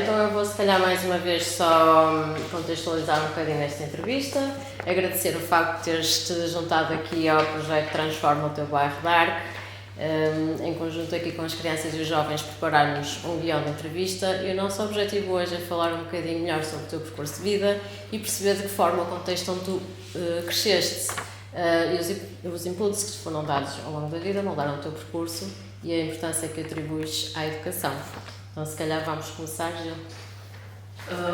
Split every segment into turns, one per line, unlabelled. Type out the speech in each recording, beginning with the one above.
Então eu vou se calhar mais uma vez só contextualizar um bocadinho esta entrevista, agradecer o facto de teres-te juntado aqui ao projeto Transforma o Teu Bairro de Arque, em conjunto aqui com as crianças e os jovens prepararmos um guião de entrevista, e o nosso objetivo hoje é falar um bocadinho melhor sobre o teu percurso de vida e perceber de que forma o contexto onde tu cresceste e os impulsos que te foram dados ao longo da vida moldaram o teu percurso e a importância que atribuis à educação. Então, se calhar vamos começar, Gil.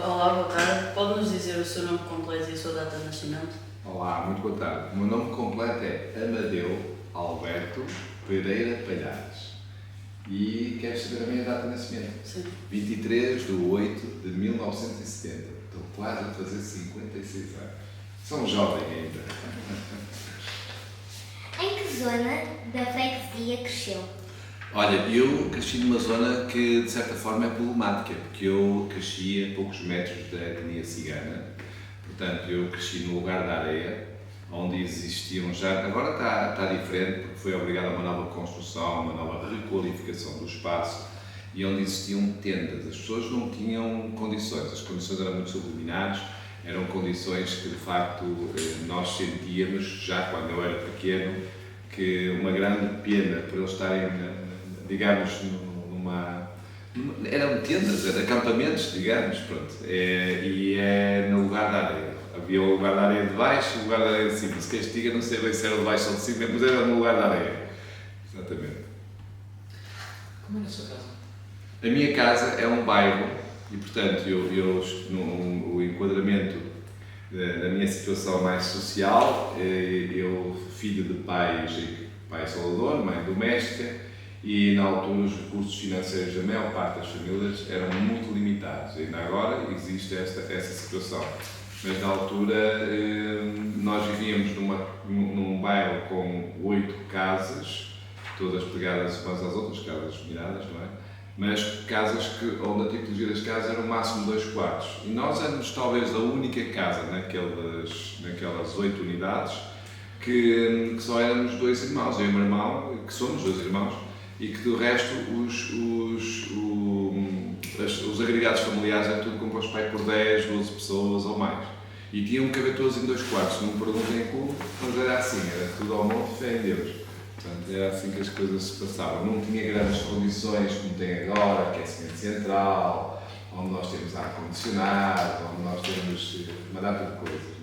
Olá, boa tarde. Pode-nos dizer o seu nome completo e a sua data de nascimento?
Olá, muito boa tarde. O meu nome completo é Amadeu Alberto Pereira Palhares. E queres saber a minha data de nascimento?
Sim.
23 de 8 de 1970. Estou quase a fazer 56 anos. Sou um jovem ainda.
Em que zona da freguesia cresceu?
Olha, eu cresci numa zona que de certa forma é problemática, porque eu cresci a poucos metros da etnia cigana. Portanto, eu cresci no lugar da Areia, onde existiam já... Agora está diferente, porque foi obrigada a uma nova construção, uma nova requalificação do espaço, e onde existiam tendas. As pessoas não tinham condições, as condições eram muito subliminares, eram condições que de facto nós sentíamos, já quando eu era pequeno, que uma grande pena por eles estarem, digamos, eram tendas, eram acampamentos, digamos, pronto, e é no lugar da areia. Havia o lugar da areia de baixo e o lugar da areia de cima. Se castiga, não sei bem se era de baixo ou de cima, mas era no lugar da areia. Exatamente.
Como era a sua casa?
A minha casa é um bairro e, portanto, o enquadramento da minha situação mais social, eu filho de pai solador, mãe doméstica, e na altura os recursos financeiros da maior parte das famílias eram muito limitados. Ainda agora existe essa situação. Mas na altura nós vivíamos num bairro com 8 casas, todas pegadas umas às outras, casas miradas, não é? Mas casas onde a tipologia das casas era o máximo 2 quartos. E nós éramos talvez a única casa naquelas 8 unidades que só éramos 2 irmãos. Eu e o meu irmão, que somos 2 irmãos, e que do resto os agregados familiares eram tudo composto por 10, 12 pessoas ou mais. E tinham que caber todos em 2 quartos, não me perguntem como, mas era assim, era tudo ao monte, fé em Deus. Portanto, era assim que as coisas se passavam. Não tinha grandes condições como tem agora, aquecimento central, onde nós temos ar-condicionado, onde nós temos uma data de coisas.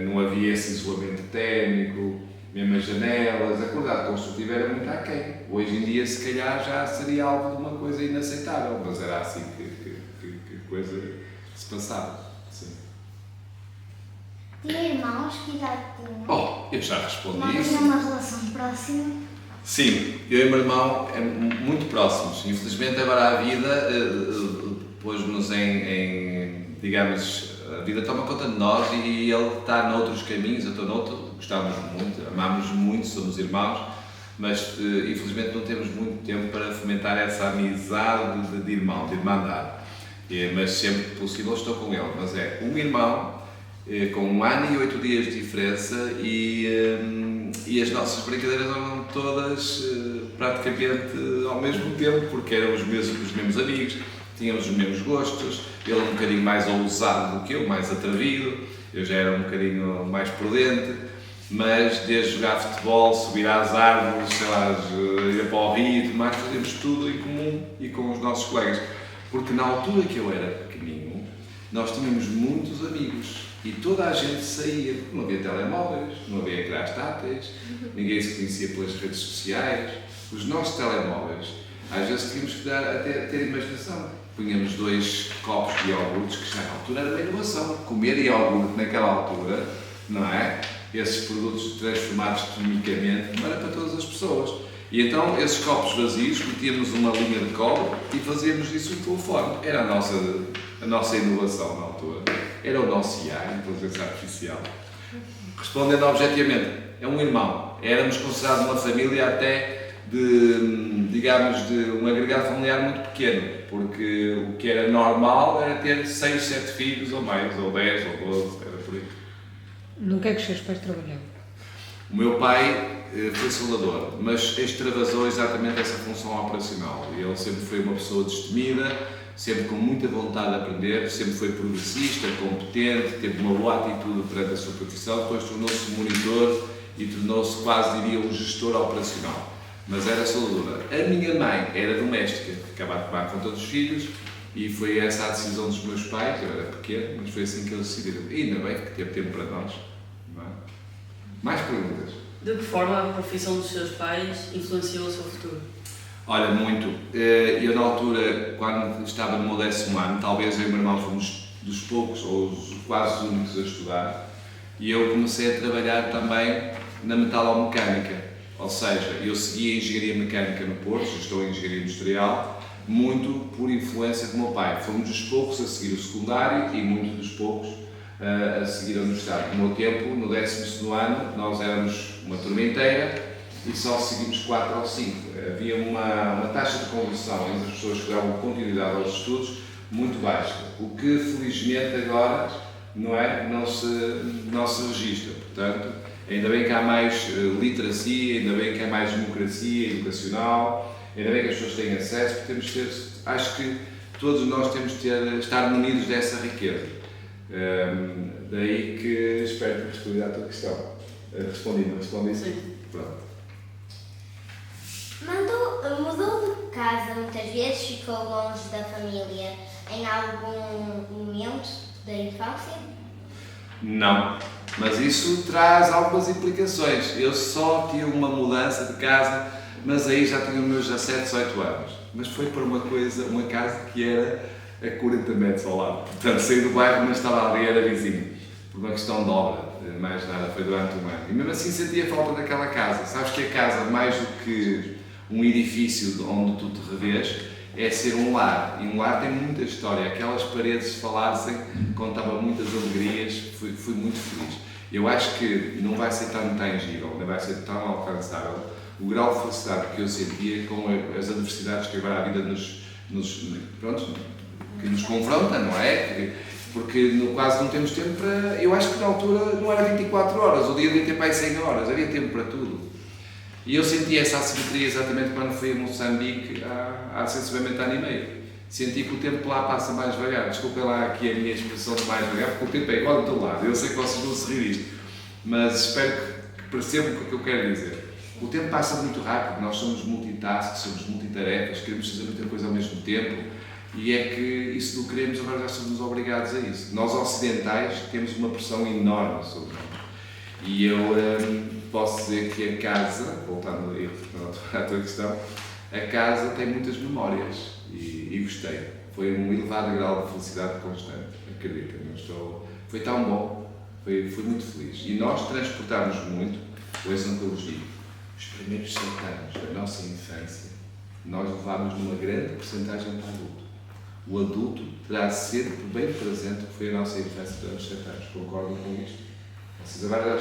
Não havia esse isolamento térmico, mesmo as janelas, a qualidade construtiva era muito aquém. Hoje em dia, se calhar, já seria algo de uma coisa inaceitável, mas era assim que a coisa se passava. Sim.
Tinha irmãos? Que idade tinham?
Eu já respondi
Mas
isso.
numa relação próxima?
Sim, eu e o meu irmão muito próximos. Infelizmente, agora a vida pôs-nos digamos, a vida toma conta de nós e ele está noutros caminhos, eu estou noutro, gostamos muito, amamos muito, somos irmãos, mas infelizmente não temos muito tempo para fomentar essa amizade de irmão, de irmandade. Mas sempre que possível estou com ele, mas é um irmão com 1 ano e 8 dias de diferença e as nossas brincadeiras eram todas praticamente ao mesmo tempo, porque eram os mesmos amigos, tínhamos os mesmos gostos, ele um bocadinho mais ousado do que eu, mais atrevido, eu já era um bocadinho mais prudente, mas desde jogar futebol, subir às árvores, sei lá, ir para o rio e tudo mais, fazíamos tudo em comum e com os nossos colegas, porque na altura que eu era pequenino, nós tínhamos muitos amigos e toda a gente saía, porque não havia telemóveis, não havia ecrãs táteis, ninguém se conhecia pelas redes sociais, os nossos telemóveis, às vezes tínhamos que ter imaginação. Punhamos 2 copos de iogurtes, que já na altura era uma inovação. Comer iogurte naquela altura, não é? Esses produtos transformados quimicamente, não era para todas as pessoas. E então, esses copos vazios, metíamos uma linha de cobre e fazíamos isso em telefone. Era a nossa inovação na altura. Era o nosso IA, inteligência artificial. Respondendo objetivamente, é um irmão. Éramos considerados uma família até digamos, de um agregado familiar muito pequeno, porque o que era normal era ter 6, 7 filhos ou mais, ou 10, ou 12, era por aí.
No que é que os seus pais trabalhavam?
O meu pai foi soldador, mas extravasou exatamente essa função operacional. Ele sempre foi uma pessoa destemida, sempre com muita vontade de aprender, sempre foi progressista, competente, teve uma boa atitude perante a sua profissão, depois tornou-se monitor e tornou-se quase, diria, um gestor operacional. Mas era soldadora. A minha mãe era doméstica, ficava a tomar conta dos filhos e foi essa a decisão dos meus pais. Eu era pequeno, mas foi assim que eles decidiram. E ainda bem que teve tempo para nós. Não é? Mais perguntas?
De que forma a profissão dos seus pais influenciou o seu futuro?
Olha, muito. Eu, na altura, quando estava no meu 10º ano, talvez eu e o meu irmão fomos dos poucos, ou quase os únicos a estudar, e eu comecei a trabalhar também na metalomecânica. Ou seja, eu segui a engenharia mecânica no Porto, estou em engenharia industrial, muito por influência do meu pai. Fomos dos poucos a seguir o secundário e muito dos poucos a seguir a universidade. No meu tempo, no 12º ano, nós éramos uma turma inteira e só seguimos 4 ou 5. Havia uma taxa de conversão entre as pessoas que davam continuidade aos estudos muito baixa, o que felizmente agora não se registra. Portanto, ainda bem que há mais literacia, ainda bem que há mais democracia educacional, ainda bem que as pessoas têm acesso, porque temos de ter, acho que todos nós temos de estar munidos dessa riqueza. Daí que espero ter respondido à tua questão. Respondi?
Sim.
Pronto.
Mudou de casa muitas vezes, ficou longe da família em algum momento da infância?
Não, mas isso traz algumas implicações. Eu só tive uma mudança de casa, mas aí já tinha os meus 17, 18 anos. Mas foi para uma casa que era a 40 metros ao lado. Portanto, saí do bairro, mas estava ali, era vizinho. Por uma questão de obra, mais nada, foi durante um ano. E mesmo assim sentia falta daquela casa. Sabes que a casa, mais do que um edifício onde tu te revês, é ser um lar. E um lar tem muita história. Aquelas paredes falassem, contavam muitas alegrias, fui muito feliz. Eu acho que não vai ser tão tangível, não vai ser tão alcançável o grau de felicidade que eu sentia com as adversidades que agora a vida que nos confronta, não é? Porque quase não temos tempo para... Eu acho que na altura não era 24 horas, o dia devia ter para aí 100 horas, havia tempo para tudo. E eu senti essa assimetria exatamente quando fui a Moçambique há sensivelmente ano e meio. Senti que o tempo lá passa mais devagar. Desculpem lá aqui a minha expressão de mais devagar, porque o tempo é igual do teu lado. Eu sei que vocês vão se rir disto, mas espero que percebam o que eu quero dizer. O tempo passa muito rápido, nós somos multitask, somos multitarefas, queremos fazer muita coisa ao mesmo tempo, e é que isso não queremos, agora já somos obrigados a isso. Nós ocidentais temos uma pressão enorme sobre nós. E eu posso dizer que a casa, voltando à tua questão, a casa tem muitas memórias e gostei. Foi um elevado grau de felicidade constante, acredita. Foi tão bom, fui muito feliz. E nós transportámos muito, ouçam o que eu vos digo, os primeiros 7 anos da nossa infância, nós levámos numa grande porcentagem para adulto. O adulto terá sempre bem presente o que foi a nossa infância durante os 7 anos. Concordam com isto? Vocês agora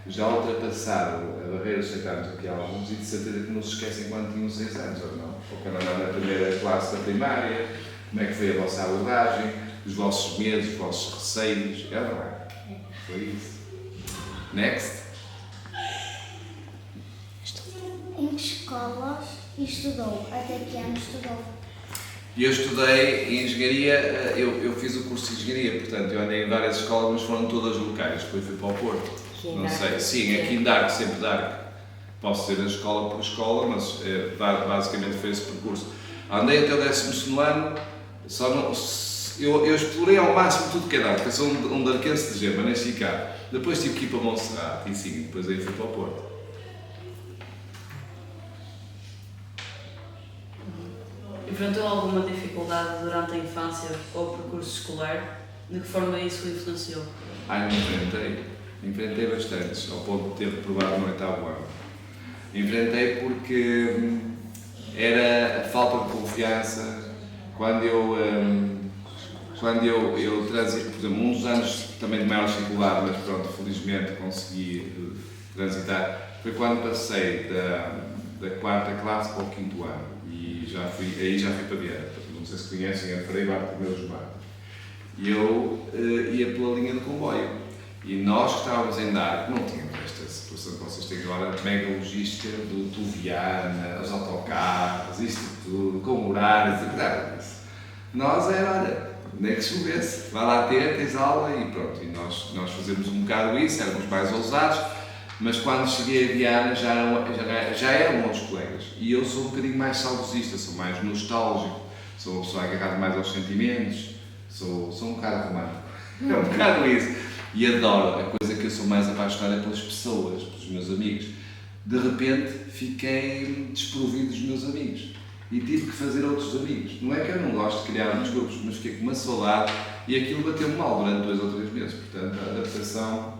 já ultrapassaram a barreira dos 7 anos aqui há alguns e de certeza que não se esquecem quando tinham 6 anos, ou não? Ou quando andaram na primeira classe da primária, como é que foi a vossa abordagem, os vossos medos, os vossos receios, é ou não é? Foi isso. Next.
Em que escolas estudou? Até que ano estudou?
E eu estudei em engenharia, eu fiz o curso de engenharia, portanto eu andei em várias escolas, mas foram todas locais, depois fui para o Porto. Não sei, sim, aqui em Dark, sempre Dark. Posso dizer a escola por escola, mas basicamente foi esse percurso. Andei até o 12º ano, eu explorei ao máximo tudo que é Dark, eu sou um darquense de gema, nasci cá. Depois tive que ir para Monserrate e sim, depois aí fui para o Porto.
Enfrentou alguma dificuldade durante a infância ou o percurso escolar? De que forma isso o influenciou?
Enfrentei bastantes, ao ponto de ter reprovado no 8º ano. Enfrentei porque era a falta de confiança. Quando eu transito, por exemplo, uns anos também de maior dificuldade, mas pronto, felizmente consegui transitar, foi quando passei da 4ª classe para o 5º ano. E já fui para Vieira, não sei se conhecem, a Frei Bartolomeu dos Matos. E eu ia pela linha de comboio. E nós que estávamos em dar, não tínhamos esta situação que vocês têm agora, mega logística do Viana, os autocarros, isto tudo, com horários, nada disso. Nós era, olha, nem que chovesse, vai lá ter, tens aula e pronto. E nós fazemos um bocado isso, éramos mais ousados, mas quando cheguei a Viana já eram outros colegas. E eu sou um bocadinho mais saudosista, sou mais nostálgico, sou uma pessoa agarrada mais aos sentimentos, sou um bocado romântico. É um bocado isso. E adoro, a coisa que eu sou mais apaixonado é pelas pessoas, pelos meus amigos. De repente fiquei desprovido dos meus amigos e tive que fazer outros amigos. Não é que eu não gosto de criar outros grupos, mas fiquei com uma saudade e aquilo bateu-me mal durante 2 ou 3 meses. Portanto, a adaptação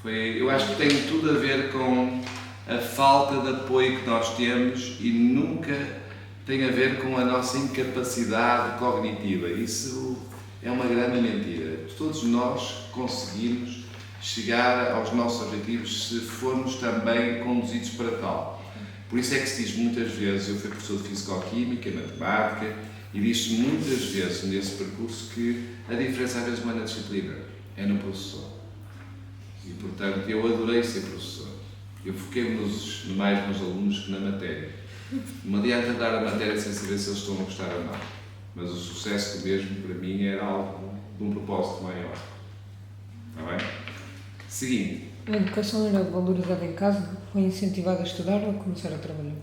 foi, eu acho que tem tudo a ver com a falta de apoio que nós temos e nunca tem a ver com a nossa incapacidade cognitiva. Isso é uma grande mentira. Todos nós conseguimos chegar aos nossos objetivos se formos também conduzidos para tal. Por isso é que se diz muitas vezes, eu fui professor de Fisicoquímica, Matemática, e diz-se muitas vezes nesse percurso que a diferença às vezes não é na disciplina, é no professor. E portanto eu adorei ser professor. Eu foquei-me mais nos alunos que na matéria. Não adianta dar a matéria sem saber se eles estão a gostar ou não. Mas o sucesso do mesmo, para mim, era algo de um propósito maior. Está bem? Seguinte.
A educação era valorizada em casa? Foi incentivada a estudar ou a começar a trabalhar?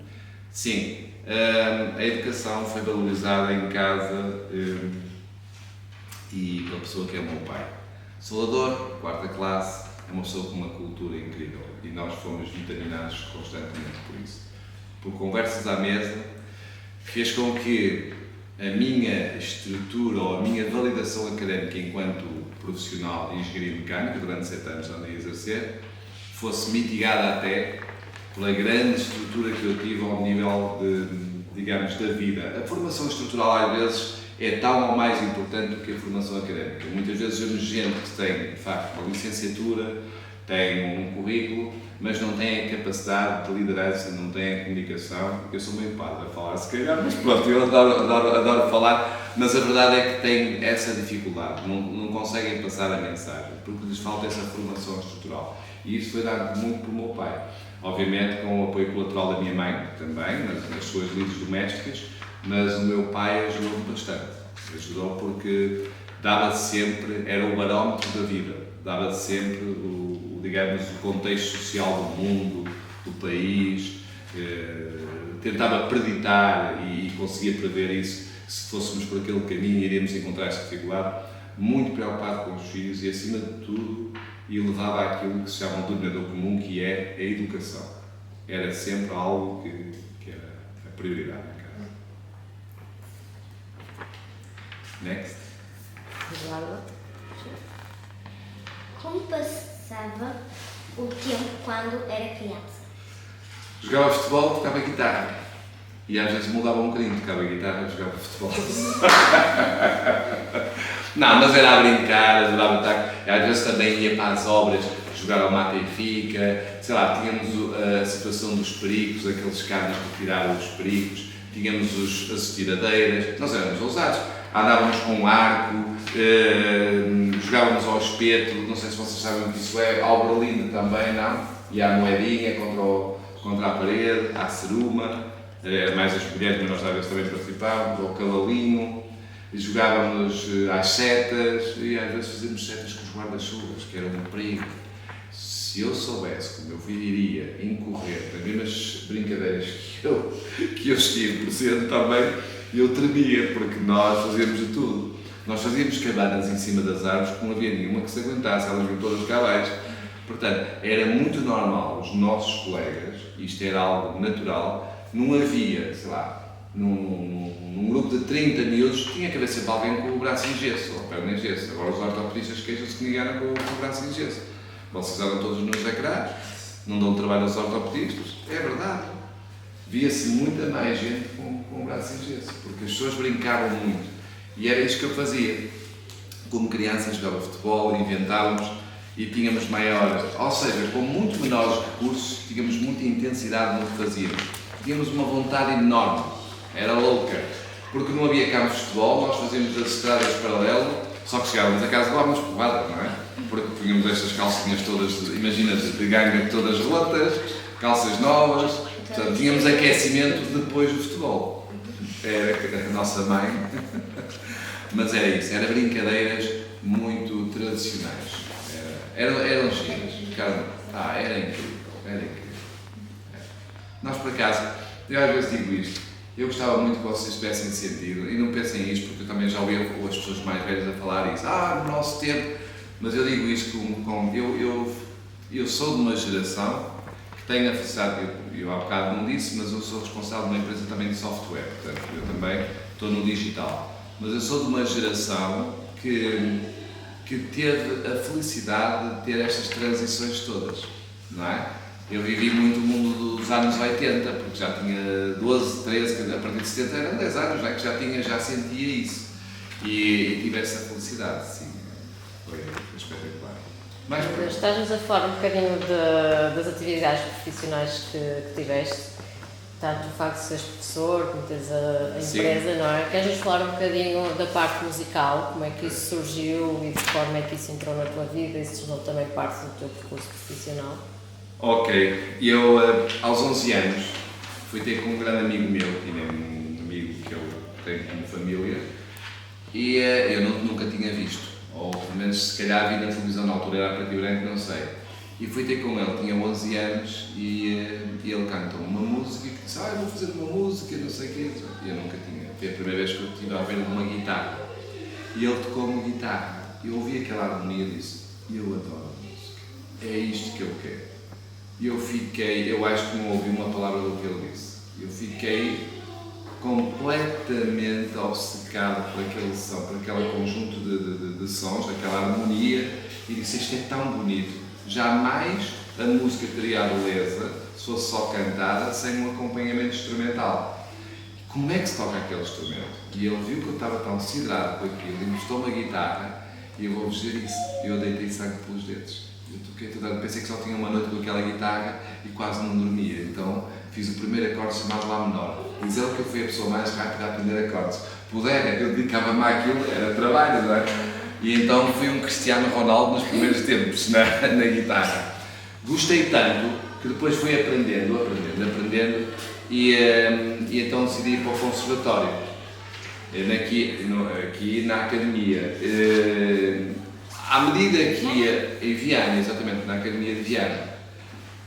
Sim. A educação foi valorizada em casa e pela pessoa que é o meu pai. Salvador, 4ª classe, é uma pessoa com uma cultura incrível e nós fomos vitaminados constantemente por isso. Por conversas à mesa, fez com que a minha estrutura ou a minha validação académica enquanto profissional de engenharia mecânica, durante 7 anos andei a exercer, fosse mitigada até pela grande estrutura que eu tive ao nível digamos, da vida. A formação estrutural às vezes é tão ou mais importante do que a formação académica. Muitas vezes vemos gente que tem, de facto, uma licenciatura, tem um currículo, mas não tem a capacidade de liderança, não tem a comunicação. Eu sou meio padre a falar, se calhar, mas pronto, eu adoro falar, mas a verdade é que têm essa dificuldade, não conseguem passar a mensagem, porque lhes falta essa formação estrutural. E isso foi dado muito pelo meu pai. Obviamente com o apoio colateral da minha mãe também, nas suas lides domésticas, mas o meu pai ajudou-me bastante. Ajudou porque dava sempre, era o barómetro da vida, dava sempre digamos, o contexto social do mundo, do país, tentava preditar e conseguia prever isso. Se fôssemos por aquele caminho iríamos encontrar esta dificuldade, muito preocupado com os filhos e acima de tudo elevava aquilo que se chama um denominador comum, que é a educação. Era sempre algo que era a prioridade em casa. Next.
Eduardo.
Como passava o tempo quando era criança?
Jogava futebol, tocava guitarra. E às vezes mudava um bocadinho, tocava guitarra e jogava futebol. Não, mas era a brincar, adorava estar. Às vezes também ia para as obras, jogar ao mata e fica. Sei lá, tínhamos a situação dos pericos, aqueles carros que tiraram os pericos, tínhamos as tiradeiras, nós éramos ousados. Andávamos com um arco, jogávamos ao espeto, não sei se vocês sabem o que isso é, ao berlinde também, não? E à moedinha contra a parede, à ceruma, mais as mulheres, mas nós às vezes também participávamos, ao cavalinho, jogávamos às setas e às vezes fazíamos setas com os guarda-chuvas, que era um perigo. Se eu soubesse que o meu filho iria incorrer nas mesmas brincadeiras que eu estive presente também, eu tremia, porque nós fazíamos de tudo. Nós fazíamos cabanas em cima das árvores que não havia nenhuma que se aguentasse, elas vinham todas cá abaixo. Portanto, era muito normal os nossos colegas, isto era algo natural, não havia, sei lá, num grupo de 30 miúdos, tinha que haver sempre alguém com o braço em gesso, ou a perna em gesso. Agora os ortopedistas queixam-se que ninguém era com o braço em gesso. Vocês andam todos nos ecrãs, não dão trabalho aos ortopedistas, é verdade. Via-se muita mais gente com o braço em gesso, porque as pessoas brincavam muito. E era isso que eu fazia. Como criança jogava futebol, inventávamos e tínhamos maiores, ou seja, com muito menores recursos, tínhamos muita intensidade no que fazíamos. Tínhamos uma vontade enorme, era louca, porque não havia campos de futebol, nós fazíamos as estradas paralelo, Só que chegávamos a casa lá, mas porrada, não é? Porque tínhamos estas calcinhas todas, imagina, de ganga todas rotas, calças novas, portanto tínhamos aquecimento depois do futebol. Era a nossa mãe, mas era isso, eram brincadeiras muito tradicionais. Eram giras, era incrível, era incrível. Nós, por acaso, eu às vezes digo isto, eu gostava muito que vocês tivessem sentido, e não pensem isto porque eu também já ouvi as pessoas mais velhas a falar isso, no nosso tempo, mas eu digo isto como eu sou de uma geração que tem a felicidade, eu há bocado não disse, mas eu sou responsável de uma empresa também de software, portanto eu também estou no digital, mas eu sou de uma geração que teve a felicidade de ter estas transições todas, não é? Eu vivi muito o mundo dos anos 80, porque já tinha 12, 13, a partir de 70 eram 10 anos, não é? Que já sentia isso. E tive essa felicidade, sim. Foi espetacular.
Estás-nos a falar um bocadinho das atividades profissionais que tiveste, tanto o facto de seres professor, como tens a empresa, não é? Queres-nos falar um bocadinho da parte musical, como é que isso surgiu e de que forma é que isso entrou na tua vida e se tornou também parte do teu percurso profissional?
Ok, eu aos 11 anos fui ter com um grande amigo meu, que é um amigo que eu tenho como família, e eu nunca tinha visto, ou pelo menos se calhar vi na televisão na altura, era preto e branco, não sei. E fui ter com ele, tinha 11 anos, e ele cantou uma música que disse, eu vou fazer uma música, não sei o quê, e eu nunca tinha, foi a primeira vez que eu tive a ver uma guitarra. E ele tocou-me guitarra, eu ouvi aquela harmonia e disse, eu adoro música, é isto que eu quero. E eu acho que não ouvi uma palavra do que ele disse. Eu fiquei completamente obcecado por aquele som, por aquele conjunto de sons, aquela harmonia, e disse, isto é tão bonito. Jamais a música teria a beleza se fosse só cantada, sem um acompanhamento instrumental. Como é que se toca aquele instrumento? E ele viu que eu estava tão siderado com aquilo, e mostrou-me a guitarra, e eu vou-vos dizer isso, eu deitei sangue pelos dedos. Eu toquei tudo, pensei que só tinha uma noite com aquela guitarra e quase não dormia, então fiz o primeiro acorde chamado Lá menor. Diz ele que eu fui a pessoa mais rápida a aprender acordes. Pudera, eu dedicava-me àquilo, era trabalho, não é? E então fui um Cristiano Ronaldo nos primeiros tempos na guitarra. Gostei tanto que depois fui aprendendo e então decidi ir para o conservatório, aqui na academia. À medida que ia em Viana, exatamente na Academia de Viana,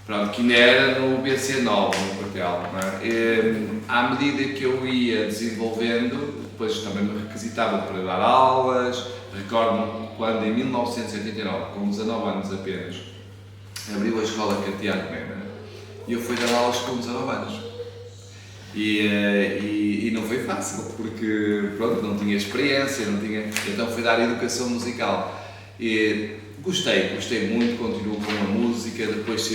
pronto, que ainda era no BC9, no quartel, não é? À medida que eu ia desenvolvendo, depois também me requisitava para dar aulas. Recordo-me quando, em 1989, com 19 anos apenas, abriu a escola Carteado Mena e eu fui dar aulas com 19 anos. E não foi fácil, porque pronto, não tinha experiência, então fui dar educação musical. E gostei muito, continuo com a música, depois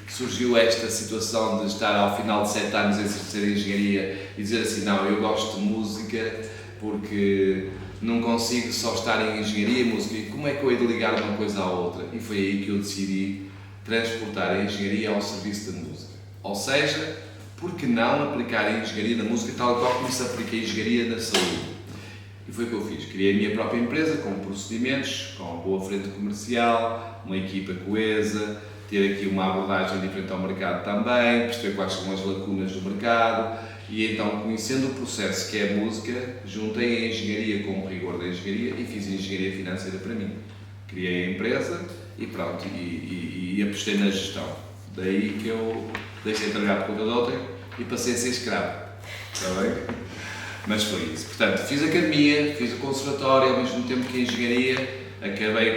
surgiu esta situação de estar ao final de 7 anos a exercer engenharia e dizer assim, não, eu gosto de música porque não consigo só estar em engenharia e música, e como é que eu hei de ligar uma coisa à outra? E foi aí que eu decidi transportar a engenharia ao serviço da música. Ou seja, por que não aplicar a engenharia na música tal qual como se aplica a engenharia na saúde? E foi o que eu fiz. Criei a minha própria empresa com procedimentos, com boa frente comercial, uma equipa coesa, ter aqui uma abordagem diferente ao mercado também, perceber quais são as lacunas do mercado e então, conhecendo o processo que é a música, juntei a engenharia com o rigor da engenharia e fiz a engenharia financeira para mim. Criei a empresa e pronto, e apostei na gestão. Daí que eu deixei de trabalhar por conta de outrem e passei a ser escravo. Está bem? Mas foi isso. Portanto, fiz academia, fiz o conservatório, ao mesmo tempo que a engenharia.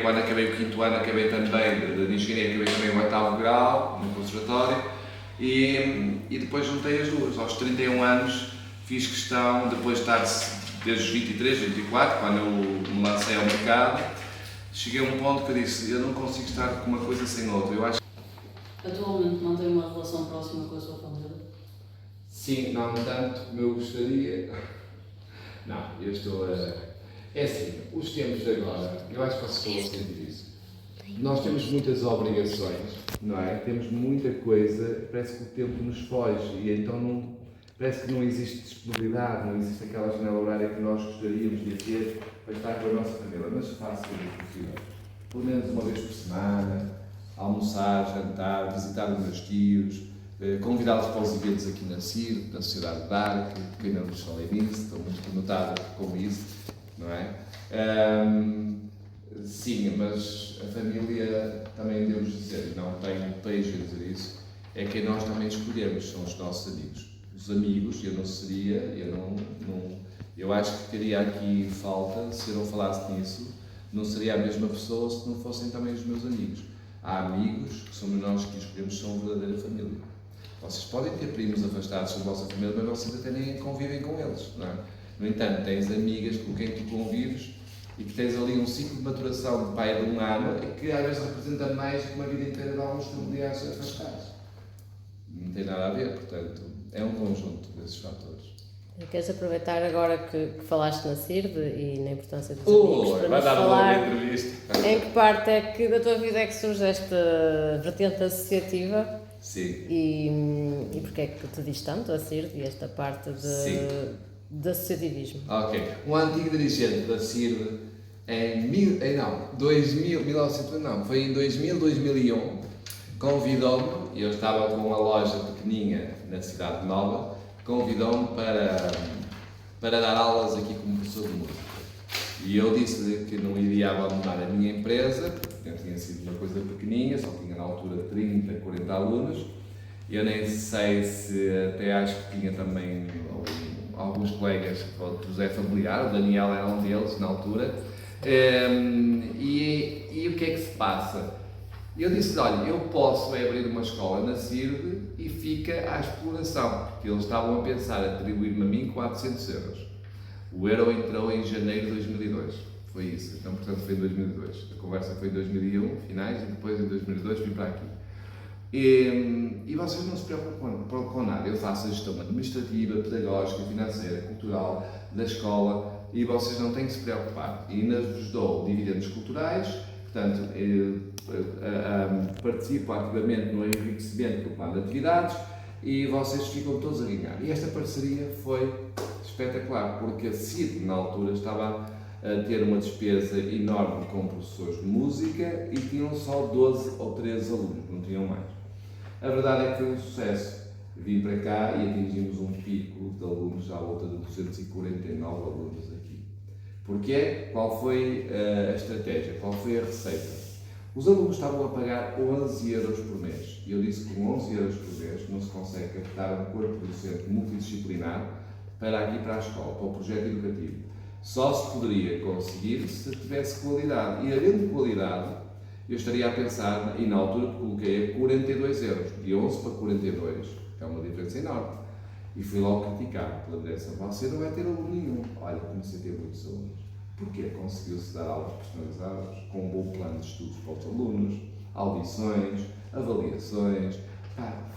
Quando acabei o 5º ano, acabei também de engenharia, acabei também o 8º grau no conservatório e depois juntei as duas. Aos 31 anos fiz questão, depois de estar desde os 23, 24, quando eu me lancei ao mercado, cheguei a um ponto que eu disse, eu não consigo estar com uma coisa sem outra. Eu acho.
Atualmente mantém uma relação próxima com a sua família?
Sim, não tanto como eu gostaria. Não, eu estou a... É assim, os tempos de agora, eu acho que vocês estão a sentir isso. Nós temos muitas obrigações, não é? Temos muita coisa, parece que o tempo nos foge e então não, parece que não existe disponibilidade, não existe aquela janela horária que nós gostaríamos de ter para estar com a nossa família, mas faça o possível. Pelo menos uma vez por semana, almoçar, jantar, visitar os meus tios, convidá-los para os eventos aqui na CIR, na Sociedade de Arco, que ainda não falei nisso, estou muito conotado com isso, não é? Sim, mas a família, também devo dizer, não tenho pejo a dizer isso, é quem nós também escolhemos, são os nossos amigos. Os amigos, eu não seria, eu acho que teria aqui falta, se eu não falasse nisso, não seria a mesma pessoa se não fossem também os meus amigos. Há amigos que somos nós que escolhemos, são a verdadeira família. Vocês podem ter primos afastados da vossa família, mas vocês até nem convivem com eles, não é? No entanto, tens amigas com quem tu convives e que tens ali um ciclo de maturação de pai de um ano e que às vezes representa mais que uma vida inteira de alguns familiares afastados. Não tem nada a ver, portanto, é um conjunto desses fatores.
Queres aproveitar agora que falaste na CIRD e na importância dos amigos para
vai
nos
dar uma
falar
entrevista.
em que parte é que da tua vida é que surge esta vertente associativa?
Sim.
E porque é que te diz tanto a CIRD e esta parte de associativismo?
Ok. Um antigo dirigente da CIRD em 2001, convidou-me, eu estava com uma loja pequeninha na Cidade Nova, convidou-me para dar aulas aqui como professor de música. E eu disse-lhe que não iria abandonar a minha empresa, porque tinha sido uma coisa pequeninha, só tinha na altura 30, 40 alunos. Eu nem sei se até acho que tinha também alguns colegas, outros é familiar, o Daniel era um deles na altura. E o que é que se passa? Eu disse, olha, eu posso abrir uma escola na CIRD e fica à exploração, porque eles estavam a pensar atribuir-me a mim 400 euros. O euro entrou em janeiro de 2002, foi isso, então portanto foi em 2002. A conversa foi em 2001, finais, e depois em 2002 vim para aqui. E vocês não se preocupam com nada, eu faço a gestão administrativa, pedagógica, financeira, cultural da escola e vocês não têm que se preocupar. E ainda vos dou dividendos culturais, portanto, participo ativamente no enriquecimento do plano de atividades e vocês ficam todos a ganhar. E esta parceria foi espetacular, porque a CIRD, na altura, estava a ter uma despesa enorme com professores de música e tinham só 12 ou 13 alunos, não tinham mais. A verdade é que foi um sucesso. Vim para cá e atingimos um pico de alunos à volta de 249 alunos aqui. Porquê? Qual foi a estratégia? Qual foi a receita? Os alunos estavam a pagar 11 euros por mês. E eu disse que com 11 euros por mês não se consegue captar um corpo docente multidisciplinar para aqui para a escola, para o projeto educativo. Só se poderia conseguir se tivesse qualidade. E havendo qualidade, eu estaria a pensar, e na altura coloquei a 42 euros, de 11 para 42, que é uma diferença enorme. E fui logo criticado pela direção. Você não vai ter aluno nenhum. Olha, comecei a ter muitos alunos. Porquê? Conseguiu-se dar aulas personalizadas, com um bom plano de estudos para os alunos, audições, avaliações.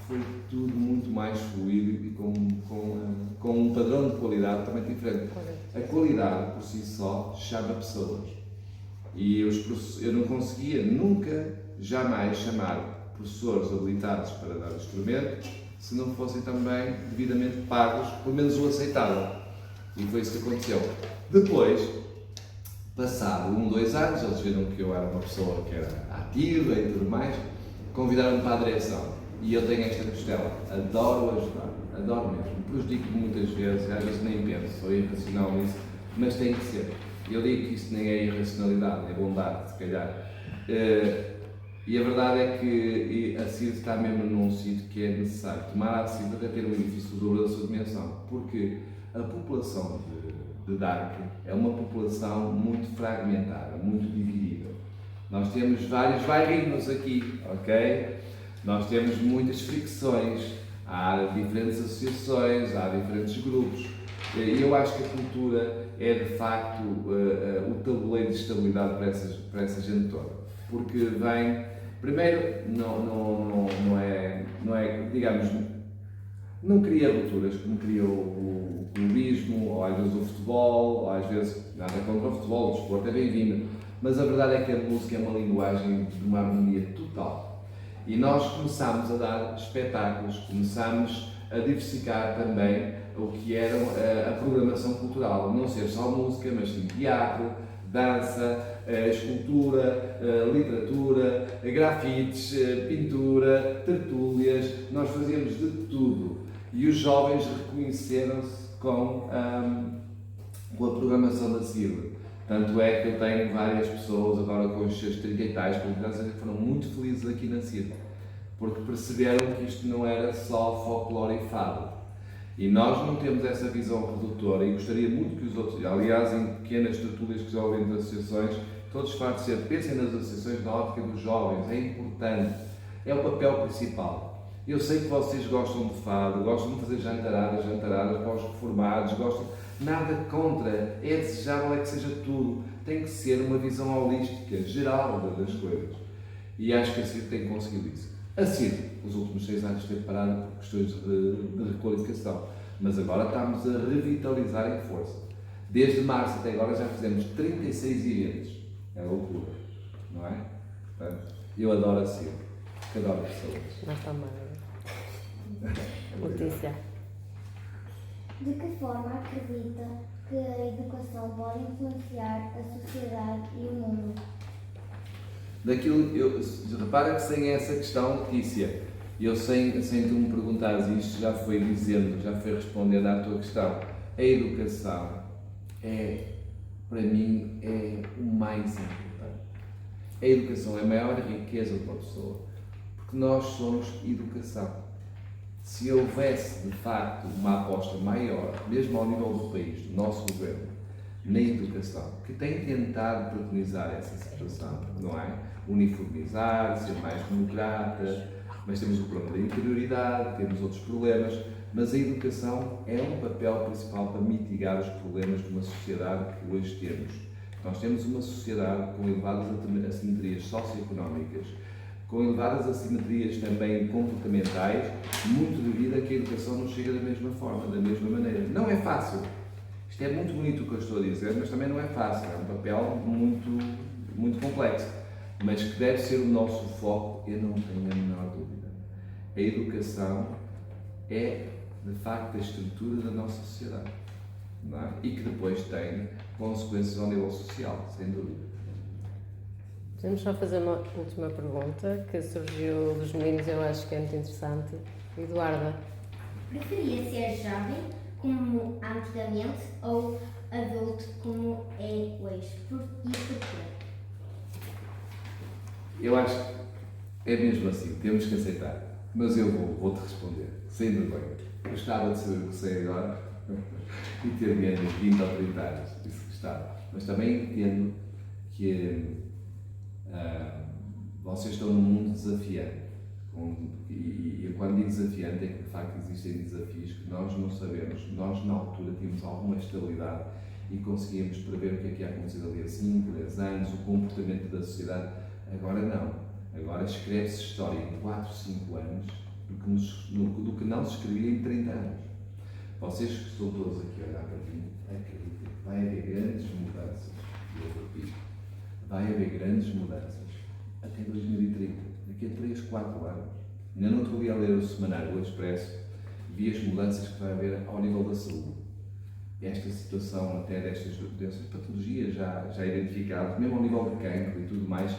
Foi tudo muito mais fluido e com um padrão de qualidade também diferente. A qualidade, por si só, chama pessoas. E eu não conseguia nunca, jamais chamar professores habilitados para dar instrumentos se não fossem também devidamente pagos, pelo menos o aceitavam. E foi isso que aconteceu. Depois, passado 2 anos, eles viram que eu era uma pessoa que era ativa e tudo mais, convidaram-me para a direção. E eu tenho esta costela, adoro ajudar, adoro mesmo. Prejudico muitas vezes, às vezes nem penso, sou irracional nisso, mas tem que ser. Eu digo que isto nem é irracionalidade, é bondade, se calhar. E a verdade é que a CIRD está mesmo num sítio que é necessário. Tomar a CIRD até ter um edifício do dobro da sua dimensão, porque a população de Dark é uma população muito fragmentada, muito dividida. Nós temos vários bairros aqui, ok? Nós temos muitas fricções, há diferentes associações, há diferentes grupos. E eu acho que a cultura é de facto o tabuleiro de estabilidade para essa gente toda. Porque vem, primeiro, não é, digamos, não cria rupturas como cria o clubismo, ou às vezes o futebol, ou às vezes nada contra o futebol, o desporto é bem-vindo. Mas a verdade é que a música é uma linguagem de uma harmonia total. E nós começámos a dar espetáculos, começámos a diversificar também o que era a programação cultural, não ser só música, mas sim teatro, dança, escultura, literatura, grafites, pintura, tertúlias, nós fazíamos de tudo e os jovens reconheceram-se com a programação da CIL. Tanto é que eu tenho várias pessoas agora com os seus 30 e tais que foram muito felizes aqui na CIL, porque perceberam que isto não era só folclore e fado. E nós não temos essa visão redutora e gostaria muito que os outros, aliás, em pequenas tertúlias que já ouvem das associações, todos façam ser, pensem nas associações na ótica dos jovens, é importante, é o papel principal. Eu sei que vocês gostam de fado, gostam de fazer jantaradas para os reformados, gostam, nada contra, é desejável é que seja tudo, tem que ser uma visão holística, geral das coisas. E acho que a CIR tem conseguido isso. A CIR, os últimos 6 anos esteve parada por questões de requalificação, mas agora estamos a revitalizar em força. Desde março até agora já fizemos 36 eventos. É loucura, não é? Portanto, eu adoro a CIR, que adoro pessoas.
Nós também. Letícia.
De que forma acredita que a educação pode influenciar a sociedade e o mundo?
Repara que sem essa questão, Letícia, eu sem tu me perguntares isto, já foi dizendo, já foi respondendo à tua questão. A educação para mim, é o mais importante. A educação é a maior riqueza de uma pessoa, porque nós somos educação. Se houvesse, de facto, uma aposta maior, mesmo ao nível do país, do nosso governo, na educação, que tem tentado preconizar essa situação, não é? Uniformizar, ser mais democrata, mas temos o problema da interioridade, temos outros problemas, mas a educação é um papel principal para mitigar os problemas de uma sociedade que hoje temos. Nós temos uma sociedade com elevadas assimetrias socioeconómicas, com elevadas assimetrias também comportamentais, muito devido a que a educação não chega da mesma forma, da mesma maneira. Não é fácil. Isto é muito bonito o que eu estou a dizer, mas também não é fácil. É um papel muito complexo, mas que deve ser o nosso foco, eu não tenho a menor dúvida. A educação é, de facto, a estrutura da nossa sociedade, não é? E que depois tem consequências ao nível social, sem dúvida.
Podemos só fazer uma última pergunta que surgiu dos meninos, eu acho que é muito interessante. Eduarda.
Preferia ser jovem, como antigamente, ou adulto, como é hoje? E porquê?
Eu acho que é mesmo assim, temos que aceitar. Mas eu vou-te responder, sem vergonha. Gostava de saber o que sei agora e ter menos 20 ou 30 anos, isso gostava. Mas também entendo que vocês estão num mundo desafiante. E quando digo desafiante é que de facto existem desafios que nós não sabemos. Nós na altura tínhamos alguma estabilidade e conseguíamos prever o que ia acontecer ali a 5, 10 anos, o comportamento da sociedade. Agora não. Agora escreve-se história em 4, 5 anos do que não se escrevia em 30 anos. Vocês que estão todos aqui a olhar para mim, acreditem, vai haver grandes mudanças. E eu repito, vai haver grandes mudanças até 2030, daqui a 3, 4 anos. Ainda não estou a ler o semanário, o Expresso, vi as mudanças que vai haver ao nível da saúde. Esta situação até dessas patologias já identificadas, mesmo ao nível de cancro e tudo mais,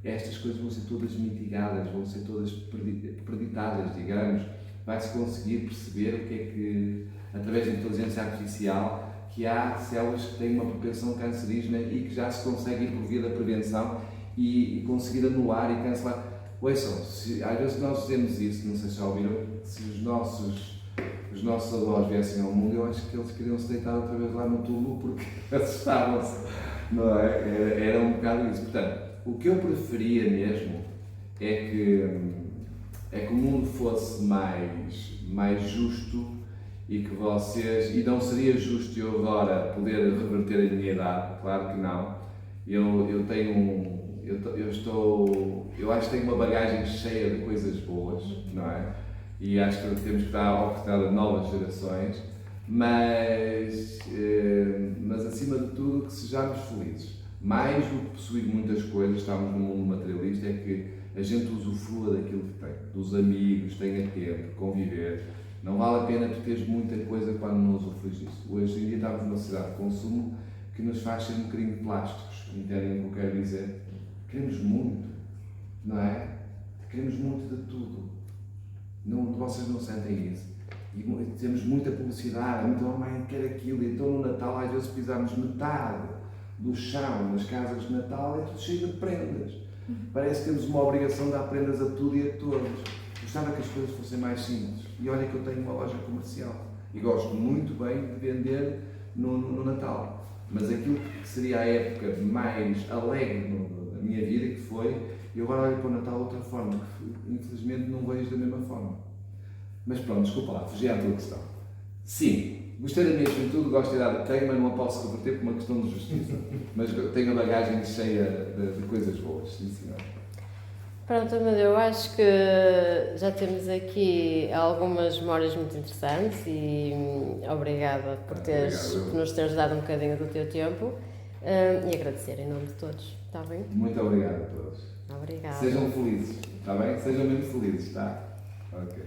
estas coisas vão ser todas mitigadas, vão ser todas preditadas, digamos. Vai-se conseguir perceber o que é que, através da inteligência artificial, que há células que têm uma propensão cancerígena e que já se conseguem por via da prevenção e conseguir anular e cancelar. Ouçam, às vezes nós dizemos isso, não sei se já ouviram, se os nossos avós viessem ao mundo, eu acho que eles queriam se deitar outra vez lá no túmulo porque assustavam-se, não é? Era um bocado isso. Portanto, o que eu preferia mesmo é que o mundo fosse mais justo e que vocês, e não seria justo eu agora poder reverter a minha idade, claro que não. Eu acho que tenho uma bagagem cheia de coisas boas, não é? E acho que temos que dar a oportunidade a novas gerações, mas acima de tudo que sejamos felizes. Mais do que possuir muitas coisas, estamos num mundo materialista, é que a gente usufrua daquilo que tem, dos amigos, tenha tempo, conviver,
Não vale a pena tu teres muita coisa quando não usufruis disso. Hoje em dia estamos numa sociedade de consumo que nos faz ser um bocadinho plásticos, entendem o que eu quero dizer? Queremos muito, não é? Queremos muito de tudo. Não, vocês não sentem isso? E temos muita publicidade, então a mãe quer aquilo, então no Natal às vezes pisamos metade do chão nas casas de Natal, é tudo cheio de prendas. Parece que temos uma obrigação de dar prendas a tudo e a todos. Gostava que as coisas fossem mais simples. E olha que eu tenho uma loja comercial e gosto muito bem de vender no Natal. Mas aquilo que seria a época mais alegre da minha vida, que foi, eu agora olho para o Natal de outra forma, que infelizmente não vejo da mesma forma. Mas pronto, desculpa lá, fugi à tua questão. Sim, gostei da minha juventude, gosto da idade que tenho, mas não a posso reverter por uma questão de justiça. Mas tenho a bagagem cheia de coisas boas, sim senhor.
Pronto, Amadeu, eu acho que já temos aqui algumas memórias muito interessantes e obrigada por nos teres dado um bocadinho do teu tempo e agradecer em nome de todos, está bem?
Muito obrigado a todos.
Obrigada.
Sejam felizes, está bem? Sejam mesmo felizes, está? Ok.